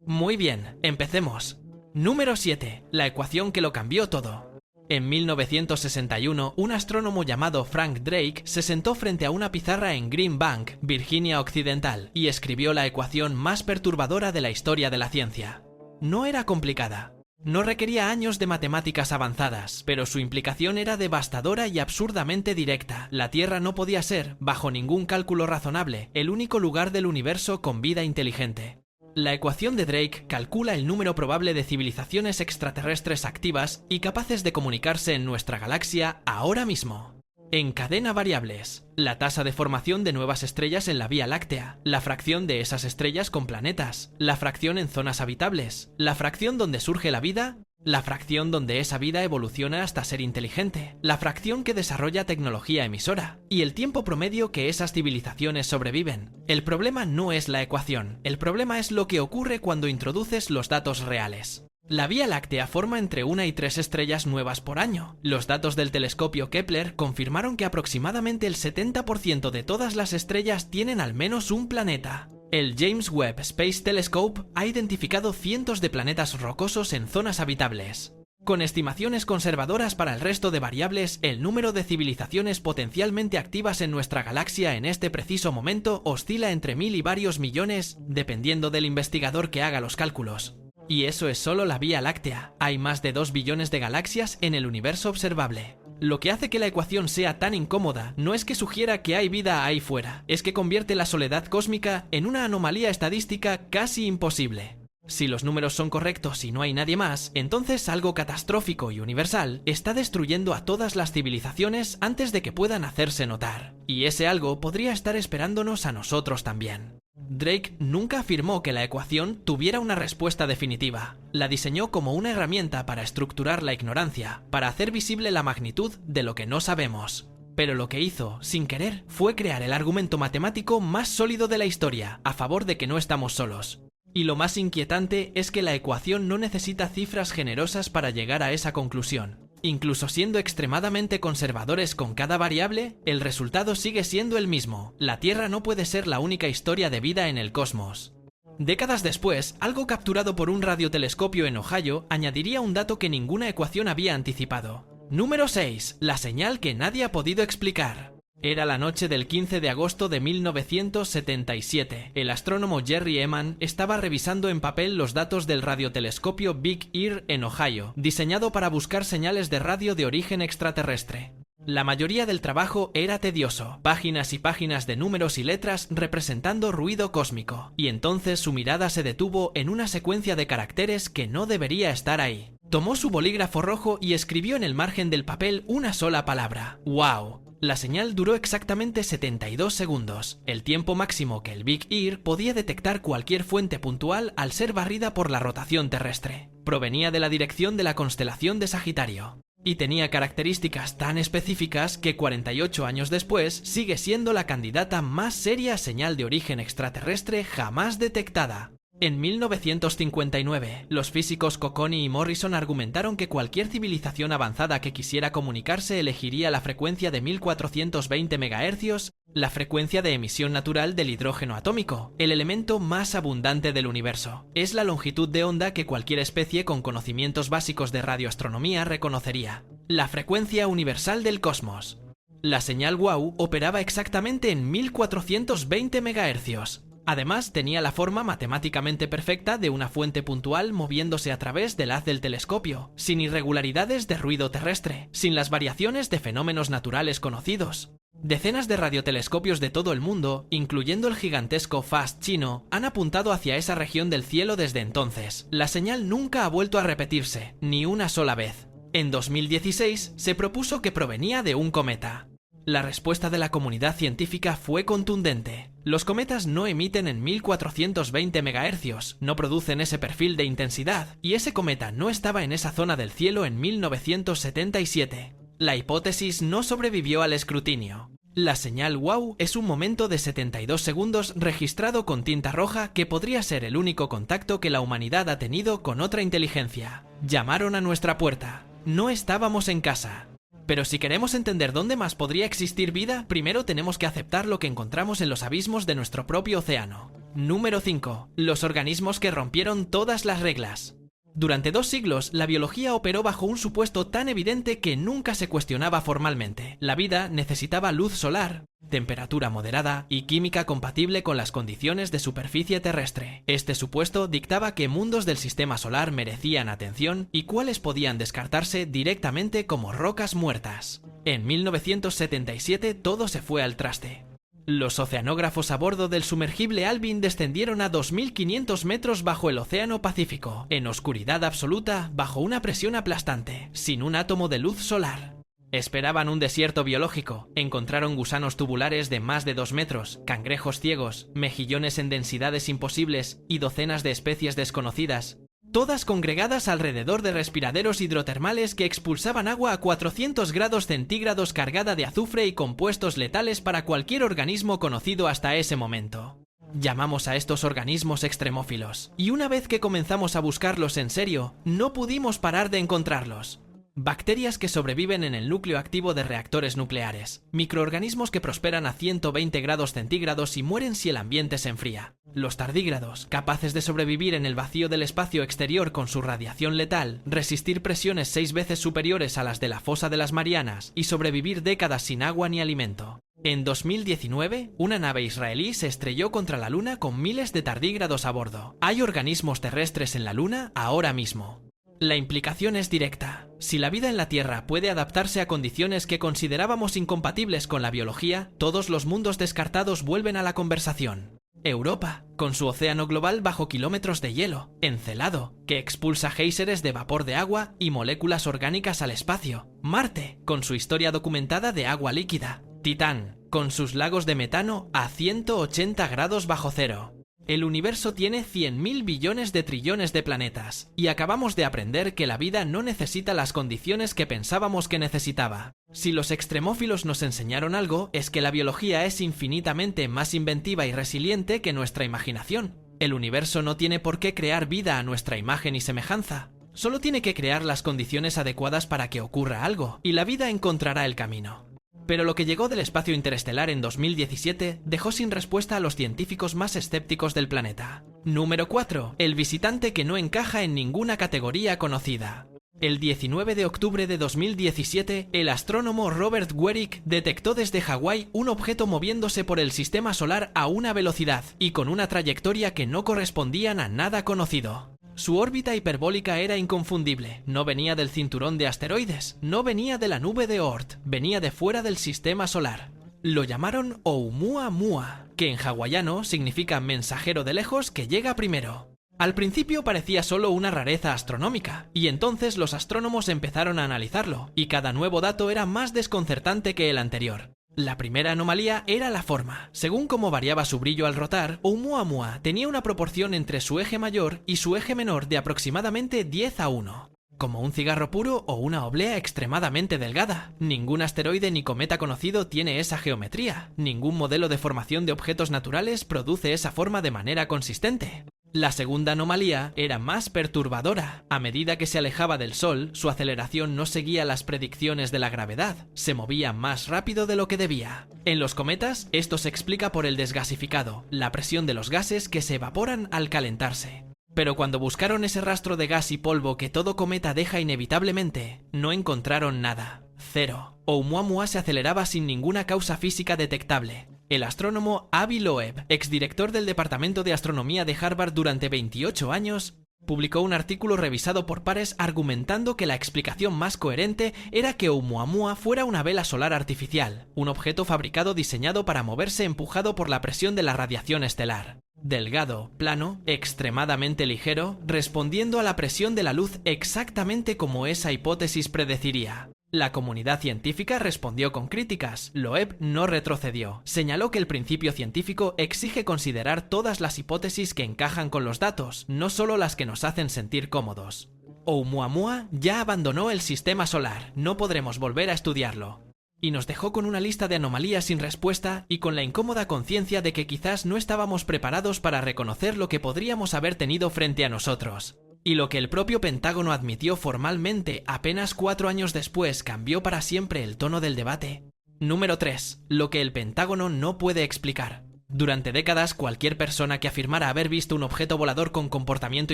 Muy bien, empecemos. Número 7. La ecuación que lo cambió todo. En 1961, un astrónomo llamado Frank Drake se sentó frente a una pizarra en Green Bank, Virginia Occidental, y escribió la ecuación más perturbadora de la historia de la ciencia. No era complicada. No requería años de matemáticas avanzadas, pero su implicación era devastadora y absurdamente directa. La Tierra no podía ser, bajo ningún cálculo razonable, el único lugar del universo con vida inteligente. La ecuación de Drake calcula el número probable de civilizaciones extraterrestres activas y capaces de comunicarse en nuestra galaxia ahora mismo. Encadena variables: la tasa de formación de nuevas estrellas en la Vía Láctea, la fracción de esas estrellas con planetas, la fracción en zonas habitables, la fracción donde surge la vida, la fracción donde esa vida evoluciona hasta ser inteligente, la fracción que desarrolla tecnología emisora, y el tiempo promedio que esas civilizaciones sobreviven. El problema no es la ecuación, el problema es lo que ocurre cuando introduces los datos reales. La Vía Láctea forma entre 1 y 3 estrellas nuevas por año. Los datos del telescopio Kepler confirmaron que aproximadamente el 70% de todas las estrellas tienen al menos un planeta. El James Webb Space Telescope ha identificado cientos de planetas rocosos en zonas habitables. Con estimaciones conservadoras para el resto de variables, el número de civilizaciones potencialmente activas en nuestra galaxia en este preciso momento oscila entre 1000 y varios millones, dependiendo del investigador que haga los cálculos. Y eso es solo la Vía Láctea. Hay más de 2 billones de galaxias en el universo observable. Lo que hace que la ecuación sea tan incómoda no es que sugiera que hay vida ahí fuera, es que convierte la soledad cósmica en una anomalía estadística casi imposible. Si los números son correctos y no hay nadie más, entonces algo catastrófico y universal está destruyendo a todas las civilizaciones antes de que puedan hacerse notar. Y ese algo podría estar esperándonos a nosotros también. Drake nunca afirmó que la ecuación tuviera una respuesta definitiva. La diseñó como una herramienta para estructurar la ignorancia, para hacer visible la magnitud de lo que no sabemos. Pero lo que hizo, sin querer, fue crear el argumento matemático más sólido de la historia, a favor de que no estamos solos. Y lo más inquietante es que la ecuación no necesita cifras generosas para llegar a esa conclusión. Incluso siendo extremadamente conservadores con cada variable, el resultado sigue siendo el mismo. La Tierra no puede ser la única historia de vida en el cosmos. Décadas después, algo capturado por un radiotelescopio en Ohio añadiría un dato que ninguna ecuación había anticipado. Número 6. La señal que nadie ha podido explicar. Era la noche del 15 de agosto de 1977. El astrónomo Jerry Ehman estaba revisando en papel los datos del radiotelescopio Big Ear en Ohio, diseñado para buscar señales de radio de origen extraterrestre. La mayoría del trabajo era tedioso, páginas y páginas de números y letras representando ruido cósmico, y entonces su mirada se detuvo en una secuencia de caracteres que no debería estar ahí. Tomó su bolígrafo rojo y escribió en el margen del papel una sola palabra: ¡Wow! La señal duró exactamente 72 segundos, el tiempo máximo que el Big Ear podía detectar cualquier fuente puntual al ser barrida por la rotación terrestre. Provenía de la dirección de la constelación de Sagitario. Y tenía características tan específicas que 48 años después sigue siendo la candidata más seria a señal de origen extraterrestre jamás detectada. En 1959, los físicos Cocconi y Morrison argumentaron que cualquier civilización avanzada que quisiera comunicarse elegiría la frecuencia de 1420 MHz, la frecuencia de emisión natural del hidrógeno atómico, el elemento más abundante del universo. Es la longitud de onda que cualquier especie con conocimientos básicos de radioastronomía reconocería. La frecuencia universal del cosmos. La señal WOW operaba exactamente en 1420 MHz. Además, tenía la forma matemáticamente perfecta de una fuente puntual moviéndose a través del haz del telescopio, sin irregularidades de ruido terrestre, sin las variaciones de fenómenos naturales conocidos. Decenas de radiotelescopios de todo el mundo, incluyendo el gigantesco FAST chino, han apuntado hacia esa región del cielo desde entonces. La señal nunca ha vuelto a repetirse, ni una sola vez. En 2016 se propuso que provenía de un cometa. La respuesta de la comunidad científica fue contundente. Los cometas no emiten en 1420 MHz, no producen ese perfil de intensidad, y ese cometa no estaba en esa zona del cielo en 1977. La hipótesis no sobrevivió al escrutinio. La señal WOW es un momento de 72 segundos registrado con tinta roja que podría ser el único contacto que la humanidad ha tenido con otra inteligencia. Llamaron a nuestra puerta. No estábamos en casa. Pero si queremos entender dónde más podría existir vida, primero tenemos que aceptar lo que encontramos en los abismos de nuestro propio océano. Número 5. Los organismos que rompieron todas las reglas. Durante 2 siglos, la biología operó bajo un supuesto tan evidente que nunca se cuestionaba formalmente. La vida necesitaba luz solar, temperatura moderada y química compatible con las condiciones de superficie terrestre. Este supuesto dictaba qué mundos del sistema solar merecían atención y cuáles podían descartarse directamente como rocas muertas. En 1977 todo se fue al traste. Los oceanógrafos a bordo del sumergible Alvin descendieron a 2.500 metros bajo el Océano Pacífico, en oscuridad absoluta, bajo una presión aplastante, sin un átomo de luz solar. Esperaban un desierto biológico, encontraron gusanos tubulares de más de 2 metros, cangrejos ciegos, mejillones en densidades imposibles y docenas de especies desconocidas, todas congregadas alrededor de respiraderos hidrotermales que expulsaban agua a 400 grados centígrados cargada de azufre y compuestos letales para cualquier organismo conocido hasta ese momento. Llamamos a estos organismos extremófilos, y una vez que comenzamos a buscarlos en serio, no pudimos parar de encontrarlos. Bacterias que sobreviven en el núcleo activo de reactores nucleares, microorganismos que prosperan a 120 grados centígrados y mueren si el ambiente se enfría. Los tardígrados, capaces de sobrevivir en el vacío del espacio exterior con su radiación letal, resistir presiones 6 veces superiores a las de la fosa de las Marianas y sobrevivir décadas sin agua ni alimento. En 2019, una nave israelí se estrelló contra la Luna con miles de tardígrados a bordo. Hay organismos terrestres en la Luna ahora mismo. La implicación es directa. Si la vida en la Tierra puede adaptarse a condiciones que considerábamos incompatibles con la biología, todos los mundos descartados vuelven a la conversación. Europa, con su océano global bajo kilómetros de hielo, encelado, que expulsa géiseres de vapor de agua y moléculas orgánicas al espacio. Marte, con su historia documentada de agua líquida. Titán, con sus lagos de metano a 180 grados bajo cero. El universo tiene 100.000 billones de trillones de planetas, y acabamos de aprender que la vida no necesita las condiciones que pensábamos que necesitaba. Si los extremófilos nos enseñaron algo, es que la biología es infinitamente más inventiva y resiliente que nuestra imaginación. El universo no tiene por qué crear vida a nuestra imagen y semejanza. Solo tiene que crear las condiciones adecuadas para que ocurra algo, y la vida encontrará el camino. Pero lo que llegó del espacio interestelar en 2017 dejó sin respuesta a los científicos más escépticos del planeta. Número 4. El visitante que no encaja en ninguna categoría conocida. El 19 de octubre de 2017, el astrónomo Robert Werik detectó desde Hawái un objeto moviéndose por el sistema solar a una velocidad y con una trayectoria que no correspondían a nada conocido. Su órbita hiperbólica era inconfundible, no venía del cinturón de asteroides, no venía de la nube de Oort, venía de fuera del sistema solar. Lo llamaron Oumuamua, que en hawaiano significa mensajero de lejos que llega primero. Al principio parecía solo una rareza astronómica, y entonces los astrónomos empezaron a analizarlo, y cada nuevo dato era más desconcertante que el anterior. La primera anomalía era la forma. Según cómo variaba su brillo al rotar, Oumuamua tenía una proporción entre su eje mayor y su eje menor de aproximadamente 10:1. Como un cigarro puro o una oblea extremadamente delgada. Ningún asteroide ni cometa conocido tiene esa geometría. Ningún modelo de formación de objetos naturales produce esa forma de manera consistente. La segunda anomalía era más perturbadora. A medida que se alejaba del Sol, su aceleración no seguía las predicciones de la gravedad, se movía más rápido de lo que debía. En los cometas, esto se explica por el desgasificado, la presión de los gases que se evaporan al calentarse. Pero cuando buscaron ese rastro de gas y polvo que todo cometa deja inevitablemente, no encontraron nada. Cero. Oumuamua se aceleraba sin ninguna causa física detectable. El astrónomo Avi Loeb, exdirector del Departamento de Astronomía de Harvard durante 28 años, publicó un artículo revisado por pares argumentando que la explicación más coherente era que Oumuamua fuera una vela solar artificial, un objeto fabricado diseñado para moverse empujado por la presión de la radiación estelar. Delgado, plano, extremadamente ligero, respondiendo a la presión de la luz exactamente como esa hipótesis predeciría. La comunidad científica respondió con críticas. Loeb no retrocedió. Señaló que el principio científico exige considerar todas las hipótesis que encajan con los datos, no solo las que nos hacen sentir cómodos. Oumuamua ya abandonó el sistema solar, no podremos volver a estudiarlo. Y nos dejó con una lista de anomalías sin respuesta y con la incómoda conciencia de que quizás no estábamos preparados para reconocer lo que podríamos haber tenido frente a nosotros. Y lo que el propio Pentágono admitió formalmente apenas 4 años después cambió para siempre el tono del debate. Número 3. Lo que el Pentágono no puede explicar. Durante décadas, cualquier persona que afirmara haber visto un objeto volador con comportamiento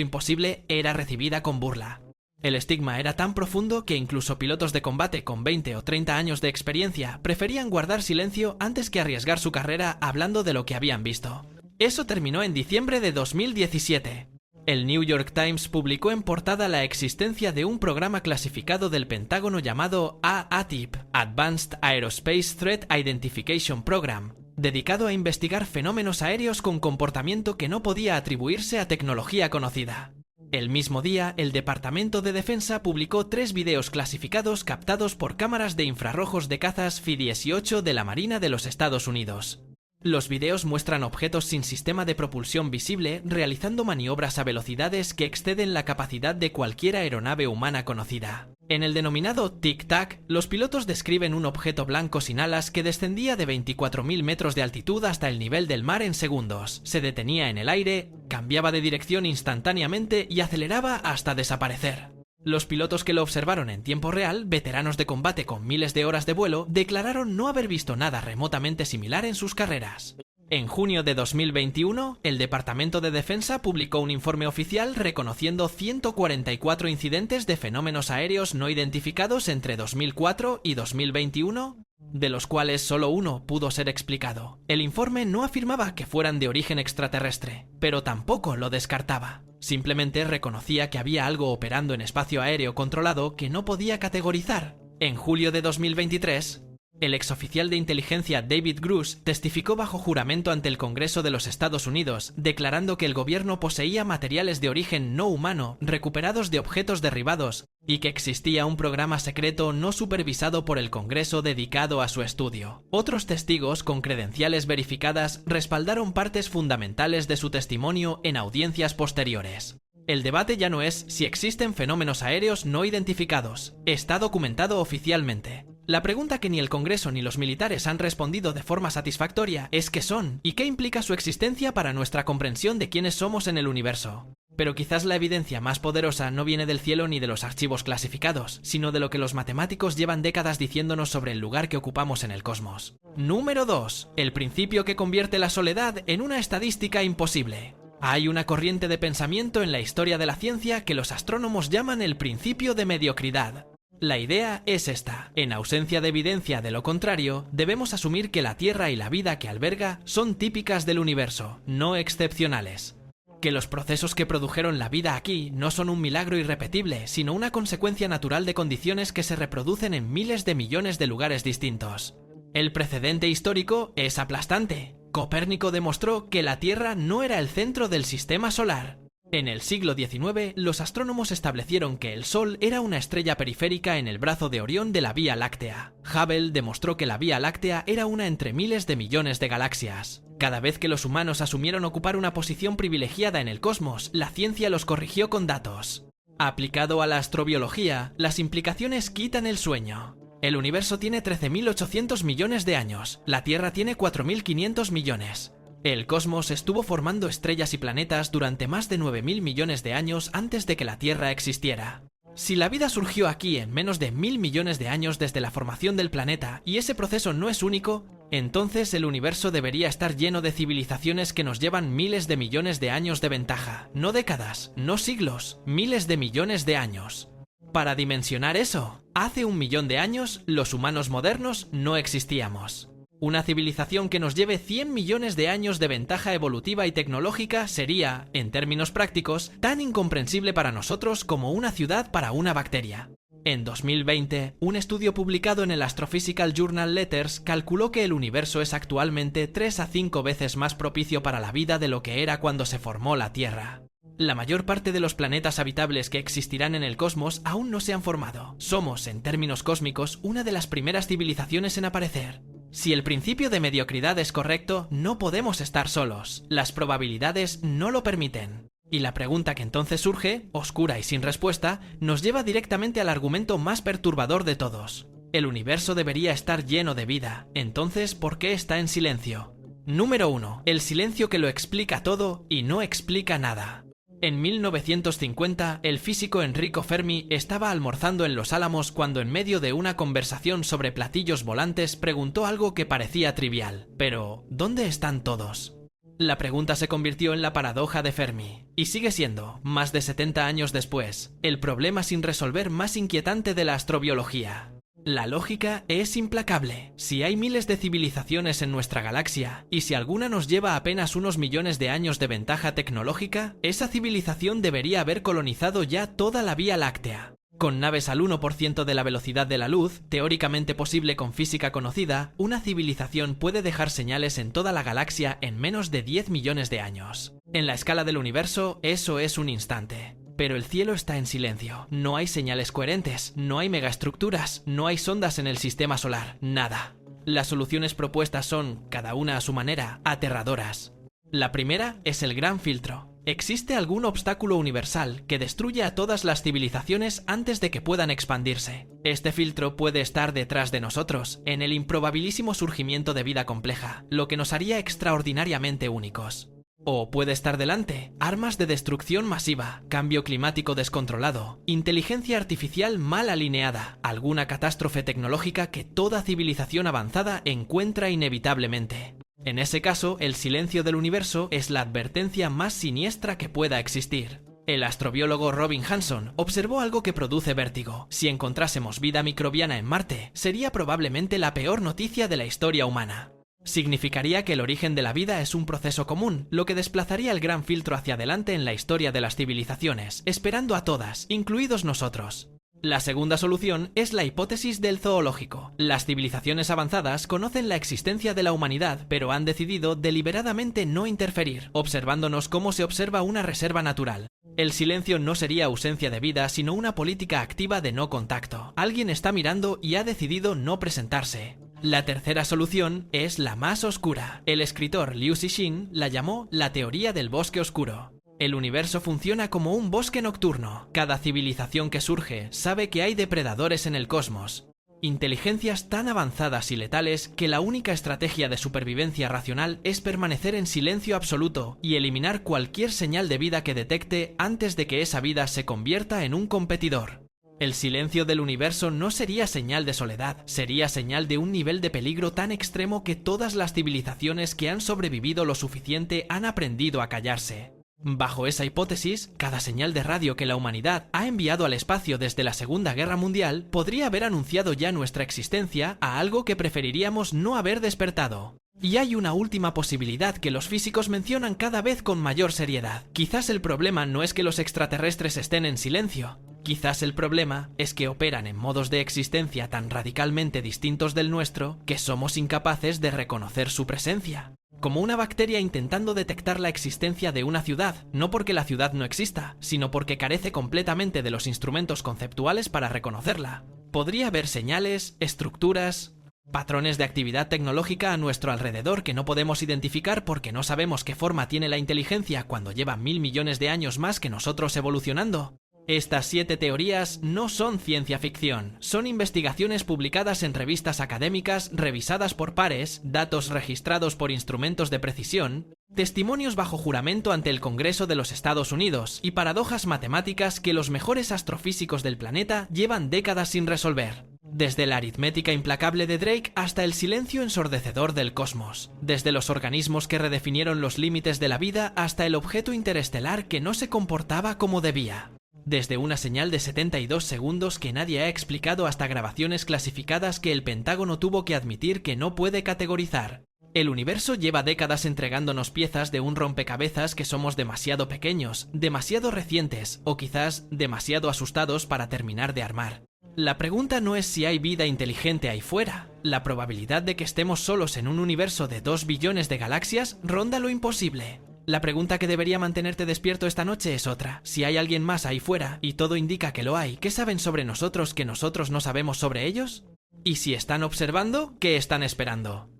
imposible era recibida con burla. El estigma era tan profundo que incluso pilotos de combate con 20 o 30 años de experiencia preferían guardar silencio antes que arriesgar su carrera hablando de lo que habían visto. Eso terminó en diciembre de 2017. El New York Times publicó en portada la existencia de un programa clasificado del Pentágono llamado AATIP, Advanced Aerospace Threat Identification Program, dedicado a investigar fenómenos aéreos con comportamiento que no podía atribuirse a tecnología conocida. El mismo día, el Departamento de Defensa publicó 3 videos clasificados captados por cámaras de infrarrojos de cazas F-18 de la Marina de los Estados Unidos. Los videos muestran objetos sin sistema de propulsión visible realizando maniobras a velocidades que exceden la capacidad de cualquier aeronave humana conocida. En el denominado Tic-Tac, los pilotos describen un objeto blanco sin alas que descendía de 24.000 metros de altitud hasta el nivel del mar en segundos, se detenía en el aire, cambiaba de dirección instantáneamente y aceleraba hasta desaparecer. Los pilotos que lo observaron en tiempo real, veteranos de combate con miles de horas de vuelo, declararon no haber visto nada remotamente similar en sus carreras. En junio de 2021, el Departamento de Defensa publicó un informe oficial reconociendo 144 incidentes de fenómenos aéreos no identificados entre 2004 y 2021, de los cuales solo uno pudo ser explicado. El informe no afirmaba que fueran de origen extraterrestre, pero tampoco lo descartaba. Simplemente reconocía que había algo operando en espacio aéreo controlado que no podía categorizar. En julio de 2023, el exoficial de inteligencia David Grush testificó bajo juramento ante el Congreso de los Estados Unidos, declarando que el gobierno poseía materiales de origen no humano recuperados de objetos derribados y que existía un programa secreto no supervisado por el Congreso dedicado a su estudio. Otros testigos con credenciales verificadas respaldaron partes fundamentales de su testimonio en audiencias posteriores. El debate ya no es si existen fenómenos aéreos no identificados, está documentado oficialmente. La pregunta que ni el Congreso ni los militares han respondido de forma satisfactoria es qué son y qué implica su existencia para nuestra comprensión de quiénes somos en el universo. Pero quizás la evidencia más poderosa no viene del cielo ni de los archivos clasificados, sino de lo que los matemáticos llevan décadas diciéndonos sobre el lugar que ocupamos en el cosmos. Número 2. El principio que convierte la soledad en una estadística imposible. Hay una corriente de pensamiento en la historia de la ciencia que los astrónomos llaman el principio de mediocridad. La idea es esta: en ausencia de evidencia de lo contrario, debemos asumir que la Tierra y la vida que alberga son típicas del universo, no excepcionales. Que los procesos que produjeron la vida aquí no son un milagro irrepetible, sino una consecuencia natural de condiciones que se reproducen en miles de millones de lugares distintos. El precedente histórico es aplastante. Copérnico demostró que la Tierra no era el centro del sistema solar. En el siglo XIX, los astrónomos establecieron que el Sol era una estrella periférica en el brazo de Orión de la Vía Láctea. Hubble demostró que la Vía Láctea era una entre miles de millones de galaxias. Cada vez que los humanos asumieron ocupar una posición privilegiada en el cosmos, la ciencia los corrigió con datos. Aplicado a la astrobiología, las implicaciones quitan el sueño. El universo tiene 13.800 millones de años, la Tierra tiene 4.500 millones. El cosmos estuvo formando estrellas y planetas durante más de 9.000 millones de años antes de que la Tierra existiera. Si la vida surgió aquí en menos de 1.000 millones de años desde la formación del planeta y ese proceso no es único, entonces el universo debería estar lleno de civilizaciones que nos llevan miles de millones de años de ventaja, no décadas, no siglos, miles de millones de años. Para dimensionar eso, hace 1 millón de años los humanos modernos no existíamos. Una civilización que nos lleve 100 millones de años de ventaja evolutiva y tecnológica sería, en términos prácticos, tan incomprensible para nosotros como una ciudad para una bacteria. En 2020, un estudio publicado en el Astrophysical Journal Letters calculó que el universo es actualmente 3 a 5 veces más propicio para la vida de lo que era cuando se formó la Tierra. La mayor parte de los planetas habitables que existirán en el cosmos aún no se han formado. Somos, en términos cósmicos, una de las primeras civilizaciones en aparecer. Si el principio de mediocridad es correcto, no podemos estar solos. Las probabilidades no lo permiten. Y la pregunta que entonces surge, oscura y sin respuesta, nos lleva directamente al argumento más perturbador de todos. El universo debería estar lleno de vida. Entonces, ¿por qué está en silencio? Número 1. El silencio que lo explica todo y no explica nada. En 1950, el físico Enrico Fermi estaba almorzando en Los Álamos cuando en medio de una conversación sobre platillos volantes preguntó algo que parecía trivial. Pero, ¿dónde están todos? La pregunta se convirtió en la paradoja de Fermi, y sigue siendo, más de 70 años después, el problema sin resolver más inquietante de la astrobiología. La lógica es implacable. Si hay miles de civilizaciones en nuestra galaxia, y si alguna nos lleva apenas unos millones de años de ventaja tecnológica, esa civilización debería haber colonizado ya toda la Vía Láctea. Con naves al 1% de la velocidad de la luz, teóricamente posible con física conocida, una civilización puede dejar señales en toda la galaxia en menos de 10 millones de años. En la escala del universo, eso es un instante. Pero el cielo está en silencio, no hay señales coherentes, no hay megaestructuras, no hay sondas en el sistema solar, nada. Las soluciones propuestas son, cada una a su manera, aterradoras. La primera es el gran filtro. ¿Existe algún obstáculo universal que destruya a todas las civilizaciones antes de que puedan expandirse? Este filtro puede estar detrás de nosotros, en el improbabilísimo surgimiento de vida compleja, lo que nos haría extraordinariamente únicos. O puede estar delante, armas de destrucción masiva, cambio climático descontrolado, inteligencia artificial mal alineada, alguna catástrofe tecnológica que toda civilización avanzada encuentra inevitablemente. En ese caso, el silencio del universo es la advertencia más siniestra que pueda existir. El astrobiólogo Robin Hanson observó algo que produce vértigo. Si encontrásemos vida microbiana en Marte, sería probablemente la peor noticia de la historia humana. Significaría que el origen de la vida es un proceso común, lo que desplazaría el gran filtro hacia adelante en la historia de las civilizaciones, esperando a todas, incluidos nosotros. La segunda solución es la hipótesis del zoológico. Las civilizaciones avanzadas conocen la existencia de la humanidad, pero han decidido deliberadamente no interferir, observándonos como se observa una reserva natural. El silencio no sería ausencia de vida, sino una política activa de no contacto. Alguien está mirando y ha decidido no presentarse. La tercera solución es la más oscura. El escritor Liu Cixin la llamó la teoría del bosque oscuro. El universo funciona como un bosque nocturno. Cada civilización que surge sabe que hay depredadores en el cosmos. Inteligencias tan avanzadas y letales que la única estrategia de supervivencia racional es permanecer en silencio absoluto y eliminar cualquier señal de vida que detecte antes de que esa vida se convierta en un competidor. El silencio del universo no sería señal de soledad, sería señal de un nivel de peligro tan extremo que todas las civilizaciones que han sobrevivido lo suficiente han aprendido a callarse. Bajo esa hipótesis, cada señal de radio que la humanidad ha enviado al espacio desde la Segunda Guerra Mundial podría haber anunciado ya nuestra existencia a algo que preferiríamos no haber despertado. Y hay una última posibilidad que los físicos mencionan cada vez con mayor seriedad. Quizás el problema no es que los extraterrestres estén en silencio. Quizás el problema es que operan en modos de existencia tan radicalmente distintos del nuestro que somos incapaces de reconocer su presencia. Como una bacteria intentando detectar la existencia de una ciudad, no porque la ciudad no exista, sino porque carece completamente de los instrumentos conceptuales para reconocerla. Podría haber señales, estructuras, patrones de actividad tecnológica a nuestro alrededor que no podemos identificar porque no sabemos qué forma tiene la inteligencia cuando lleva 1000 millones de años más que nosotros evolucionando. Estas 7 teorías no son ciencia ficción, son investigaciones publicadas en revistas académicas, revisadas por pares, datos registrados por instrumentos de precisión, testimonios bajo juramento ante el Congreso de los Estados Unidos y paradojas matemáticas que los mejores astrofísicos del planeta llevan décadas sin resolver. Desde la aritmética implacable de Drake hasta el silencio ensordecedor del cosmos. Desde los organismos que redefinieron los límites de la vida hasta el objeto interestelar que no se comportaba como debía. Desde una señal de 72 segundos que nadie ha explicado hasta grabaciones clasificadas que el Pentágono tuvo que admitir que no puede categorizar. El universo lleva décadas entregándonos piezas de un rompecabezas que somos demasiado pequeños, demasiado recientes o quizás demasiado asustados para terminar de armar. La pregunta no es si hay vida inteligente ahí fuera. La probabilidad de que estemos solos en un universo de 2 billones de galaxias ronda lo imposible. La pregunta que debería mantenerte despierto esta noche es otra. Si hay alguien más ahí fuera, y todo indica que lo hay, ¿qué saben sobre nosotros que nosotros no sabemos sobre ellos? Y si están observando, ¿qué están esperando?